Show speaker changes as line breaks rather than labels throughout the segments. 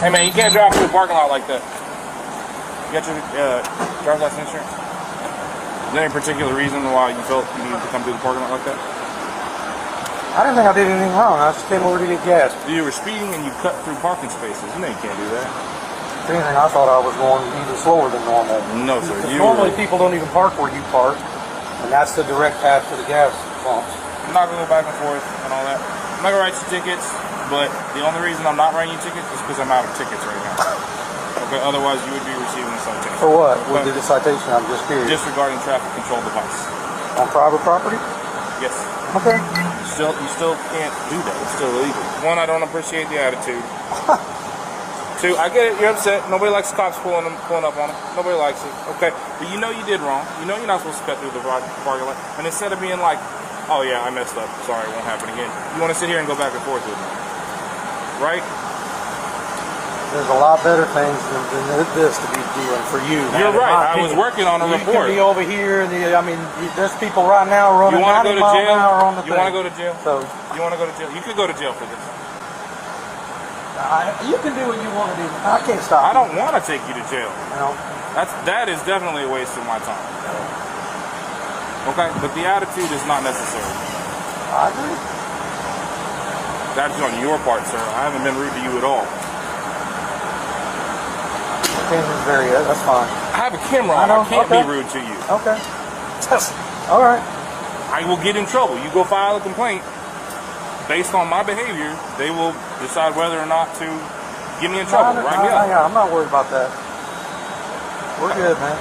Hey man, you can't drive through a parking lot like that. You got your driver's license insurance? Is there any particular reason why you felt you needed to come through the parking lot like that?
I didn't think I did anything wrong. I just came over to get gas.
You were speeding and you cut through parking spaces. You know you can't do that.
If anything, I thought I was going even slower than normal.
No, sir.
Normally people don't even park where you park, and that's the direct path to the gas pumps.
I'm not going to go back and forth and all that. I'm not going to write you tickets, but the only reason I'm not writing you tickets is because I'm out of tickets right now. Okay, otherwise you would be receiving a citation.
For what? What did the citation? I'm just curious.
Disregarding traffic control device.
On private property?
Yes.
Okay.
You still can't do that. It's still illegal. One, I don't appreciate the attitude. Two, I get it. You're upset. Nobody likes cops pulling up on them. Nobody likes it. Okay, but you know you did wrong. You know you're not supposed to cut through the parking lot. And instead of being like, "Oh yeah, I messed up. Sorry, it won't happen again," you want to sit here and go back and forth with me, right?
There's a lot better things than this to be doing for you.
You're right. I was working on a report.
You can be over here, and there's people right now running 90 miles an hour on the thing.
You want to go to jail?
So
you want to go to jail? You could go to jail for this.
You can do what you want to do. I can't stop.
I don't want to take you to jail.
No.
That is definitely a waste of my time. Okay, but the attitude is not necessary.
I agree.
That's on your part, sir. I haven't been rude to you at all.
That's fine.
I have a camera on. I can't be rude to you.
Okay. All right.
I will get in trouble. You go file a complaint. Based on my behavior, they will decide whether or not to get me in trouble. Write me up.
Yeah, I'm not worried about that. We're good, man.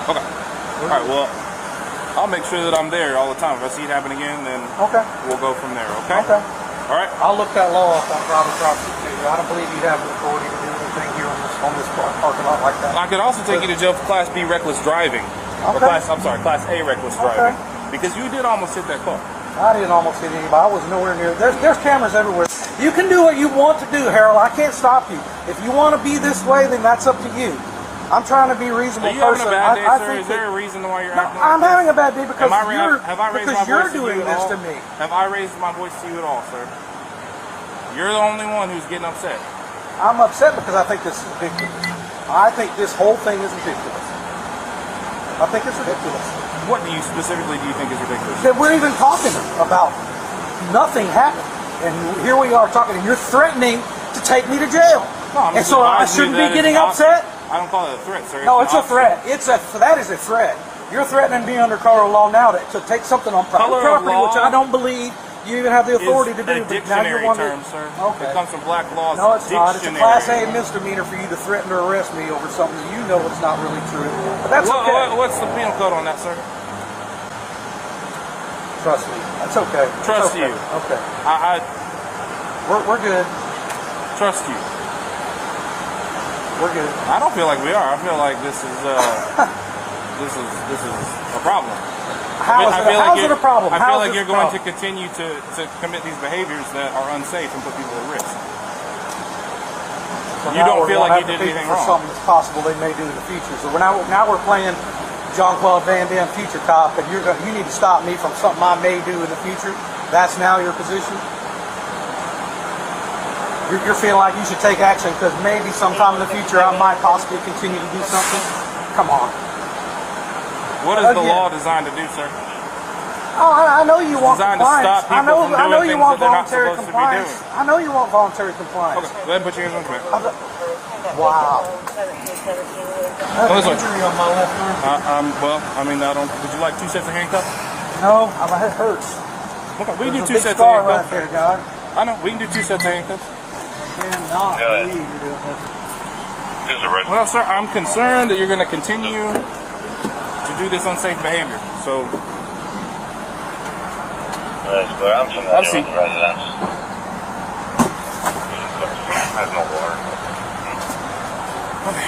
Okay. All right, well, I'll make sure that I'm there all the time. If I see it happen again, then we'll go from there, okay?
Okay.
All right?
I'll look that law up on private property, too. I don't believe you'd have the authority to do anything here on this parking lot like that.
I could also take you to jail for Class B reckless driving.
Okay.
Or Class A reckless driving. Because you did almost hit that car.
I didn't almost hit anybody. I was nowhere near. There's cameras everywhere. You can do what you want to do, Harold. I can't stop you. If you want to be this way, then that's up to you. I'm trying to be a reasonable person.
Are you having a bad day, sir? Is there a reason why you're acting like this?
I'm having a bad day because you're
doing
this to me.
Have I raised my voice to you at all, sir? You're the only one who's getting upset.
I'm upset because I think this is ridiculous. I think this whole thing is ridiculous. I think it's ridiculous.
What specifically do you think is ridiculous?
That we're even talking about nothing happened. And here we are talking, and you're threatening to take me to jail.
No,
and so I shouldn't be getting upset?
I don't call it a threat, sir.
No, it's a threat. That is a threat. You're threatening me under color of law now to take something on private property, which I don't believe you even have the authority to do.
It's a dictionary term, sir.
Okay.
It comes from black laws.
No, it's not. It's a Class A misdemeanor for you to threaten or arrest me over something you know it's not really true. But that's okay.
What's the penal code on that, sir?
Trust me. That's okay.
Trust you.
Okay.
We're good. Trust you.
We're good.
I don't feel like we are. I feel like this is this is a problem.
How is it a problem?
I feel like you're going to continue to commit these behaviors that are unsafe and put people at risk.
So
you don't feel like you did anything wrong.
Something that's possible they may do in the future. So now we're playing Jean-Claude Van Damme future cop, and you need to stop me from something I may do in the future. That's now your position. You're feeling like you should take action because maybe sometime in the future I might possibly continue to do something. Come on.
What is the law designed to do, sir?
Oh, I know you want compliance.
I
know you want voluntary compliance. I know you want voluntary compliance.
Okay, go ahead and put your hands on the command.
Wow. I have an injury on my left arm.
Well, I mean, I don't. Would you like 2 sets of handcuffs?
No, my head hurts.
Okay, we can do 2 sets of handcuffs.
Right there, God.
I know, we can do 2 sets of handcuffs.
Cannot believe you're doing this.
Well, sir, I'm concerned that you're going to continue to do this unsafe behavior. So,
I'm familiar with the residence. There's no water.
Okay.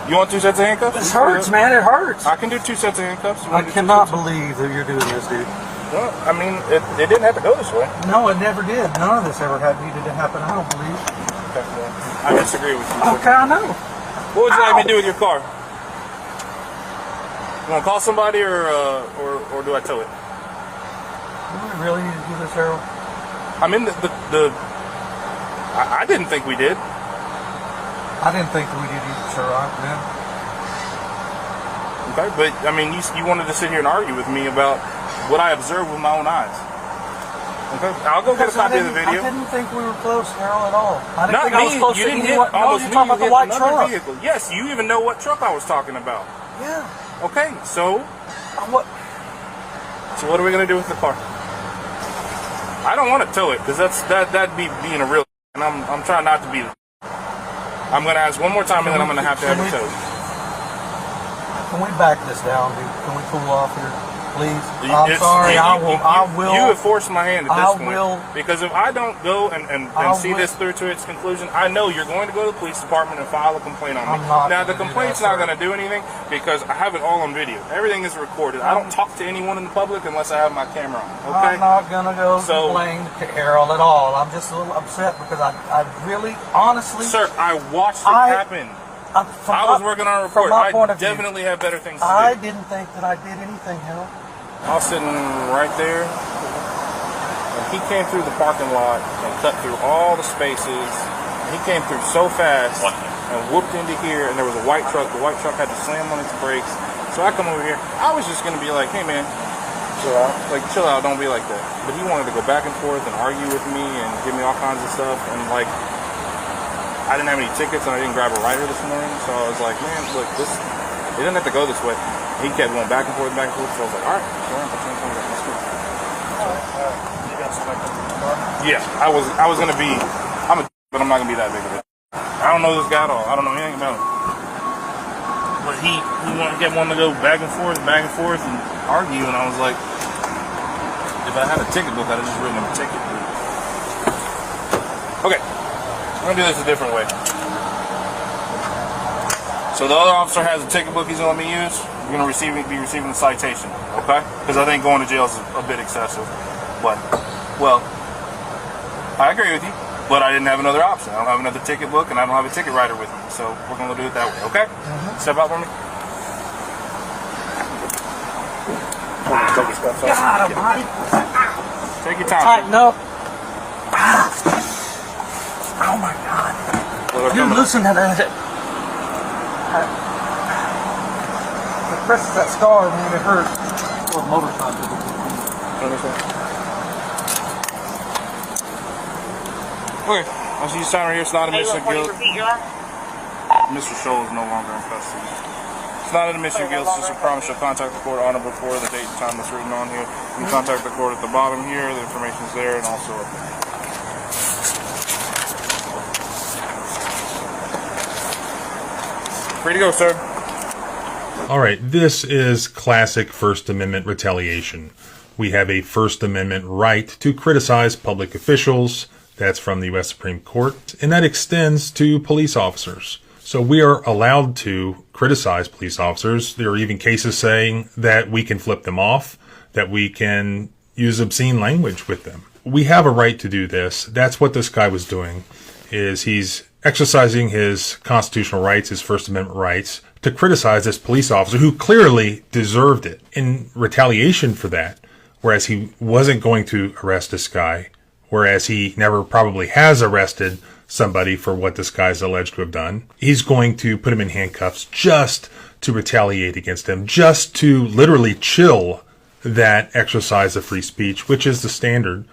You want 2 sets of handcuffs?
This hurts, man. It hurts.
I can do 2 sets of handcuffs.
I cannot believe that you're doing this, dude.
Well, I mean, it didn't have to go this way.
No, it never did. None of this ever needed to happen, I don't believe.
Okay, well, I disagree with you.
Okay, I know.
What would you like me to do with your car? You want to call somebody or do I tow it?
Do we really need to do this, Harold?
I mean, I didn't think we did.
I didn't think we did either, sir. Man.
Okay, but I mean, you wanted to sit here and argue with me about what I observed with my own eyes. Okay, I'll go get a copy of the video.
I didn't think we were close, Harold, at all. I didn't
Not
think I was
me.
close
You
to
didn't hit
anyone.
almost
No,
me.
you're talking about the
You
white
hit another
truck.
vehicle. Yes, you even know what truck I was talking about.
Yeah.
Okay, so
What?
So what are we gonna do with the car? I don't want to tow it because that'd be being a real. And I'm trying not to be. I'm gonna ask one more time and then I'm gonna have to have it towed.
Can we back this down, dude? Can we pull off here, please? I'm
It's-
sorry. I will.
You have forced my hand at this point.
will.
Because if I don't go and see this through to its conclusion, I know you're going to go to the police department and file a complaint on me.
I'm not
Now, the
gonna do
complaint's
that,
not
sir.
going to do anything because I have it all on video. Everything is recorded. I don't talk to anyone in the public unless I have my camera on. Okay?
I'm not gonna go
So-
complain to Harold at all. I'm just a little upset because I really, honestly,
Sir, I watched it happen. I was working on a report.
From my
I
point of view,
definitely have better things to
I
do.
didn't think that I did anything, Harold.
I was sitting right there, and he came through the parking lot and cut through all the spaces. He came through so fast and whooped into here, and there was a white truck. The white truck had to slam on its brakes. So I come over here. I was just gonna be like, "Hey man, chill out. Like chill out. Don't be like that." But he wanted to go back and forth and argue with me and give me all kinds of stuff. And like, I didn't have any tickets and I didn't grab a rider this morning. So I was like, "Man, look, it didn't have to go this way." He kept going back and forth, back and forth. So I was like, "All right, sure, let's go."
You got somebody coming in the car?
Yeah, I was gonna be. I'm a, but I'm not gonna be that big of a. I don't know this guy at all. I don't know anything about him. But he kept wanting to go back and forth, and argue, and I was like, if I had a ticket book, I'd have just written him a ticket. Okay, I'm gonna do this a different way. So the other officer has a ticket book he's gonna let me use. You're gonna be receiving a citation, okay? Because I think going to jail is a bit excessive. But, well, I agree with you. But I didn't have another option. I don't have another ticket book, and I don't have a ticket writer with me. So we're gonna do it that way, okay? Step out for me. Take your stuff out.
God almighty.
Take your time.
Tighten up. Oh my God.
Well,
Dude, listen to that. It presses that scar, man. It hurts. Or motorcycle.
Okay, I see you sign right here. It's not a admission of guilt. Mr. Scholl is no longer in custody. It's not an admission of guilt. It's just a promise you'll contact the court on or before the date and time that's written on here. You can contact the court at the bottom here. The information's there and also up there. Free to go, sir.
All right, this is classic First Amendment retaliation. We have a First Amendment right to criticize public officials. That's from the U.S. Supreme Court, and that extends to police officers. So we are allowed to criticize police officers. There are even cases saying that we can flip them off, that we can use obscene language with them. We have a right to do this. That's what this guy was doing, is he's exercising his constitutional rights, his First Amendment rights, to criticize this police officer who clearly deserved it. In retaliation for that, whereas he wasn't going to arrest this guy, whereas he never probably has arrested somebody for what this guy's alleged to have done, he's going to put him in handcuffs just to retaliate against him, just to literally chill that exercise of free speech, which is the standard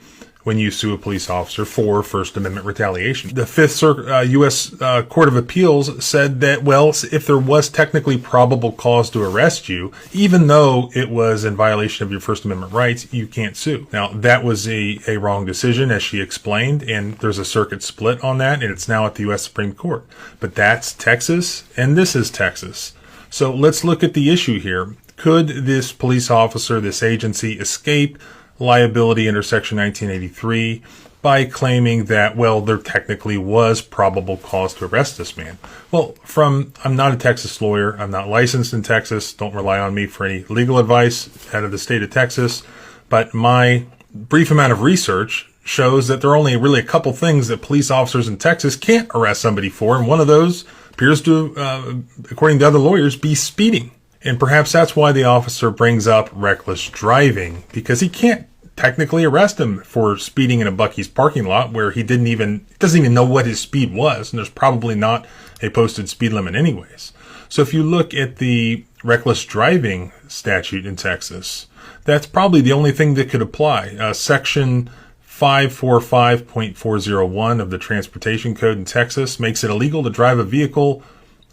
when you sue a police officer for First Amendment retaliation. The Fifth U.S. Court of Appeals said that, well, if there was technically probable cause to arrest you, even though it was in violation of your First Amendment rights, you can't sue. Now, that was a wrong decision, as she explained, and there's a circuit split on that, and it's now at the U.S. Supreme Court. But that's Texas, and this is Texas. So let's look at the issue here. Could this police officer, this agency, escape liability under Section 1983 by claiming that, well, there technically was probable cause to arrest this man? Well, I'm not a Texas lawyer. I'm not licensed in Texas. Don't rely on me for any legal advice out of the state of Texas. But my brief amount of research shows that there are only really a couple things that police officers in Texas can't arrest somebody for. And one of those appears to, according to other lawyers, be speeding. And perhaps that's why the officer brings up reckless driving, because he can't technically arrest him for speeding in a Buc-ee's parking lot where he doesn't even know what his speed was, and there's probably not a posted speed limit anyways. So if you look at the reckless driving statute in Texas, that's probably the only thing that could apply. Section 545.401 of the Transportation Code in Texas makes it illegal to drive a vehicle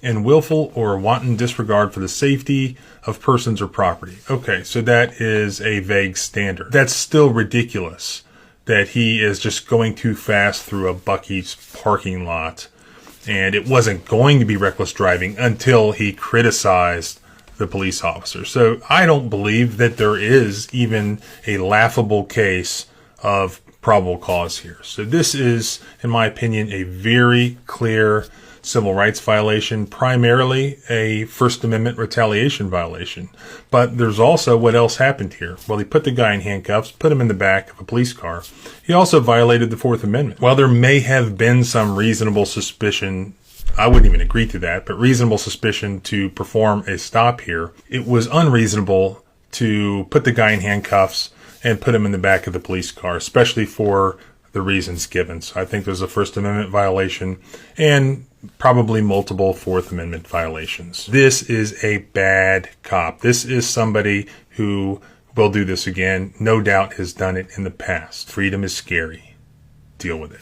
in willful or wanton disregard for the safety of persons or property. Okay, so that is a vague standard. That's still ridiculous that he is just going too fast through a Buc-ee's parking lot, and it wasn't going to be reckless driving until he criticized the police officer. So I don't believe that there is even a laughable case of probable cause here. So this is, in my opinion, a very clear civil rights violation, primarily a First Amendment retaliation violation. But there's also what else happened here. Well, he put the guy in handcuffs, put him in the back of a police car. He also violated the Fourth Amendment. While there may have been some reasonable suspicion, I wouldn't even agree to that, but reasonable suspicion to perform a stop here, it was unreasonable to put the guy in handcuffs and put him in the back of the police car, especially for the reasons given. So I think there's a First Amendment violation and probably multiple Fourth Amendment violations. This is a bad cop. This is somebody who will do this again. No doubt has done it in the past. Freedom is scary. Deal with it.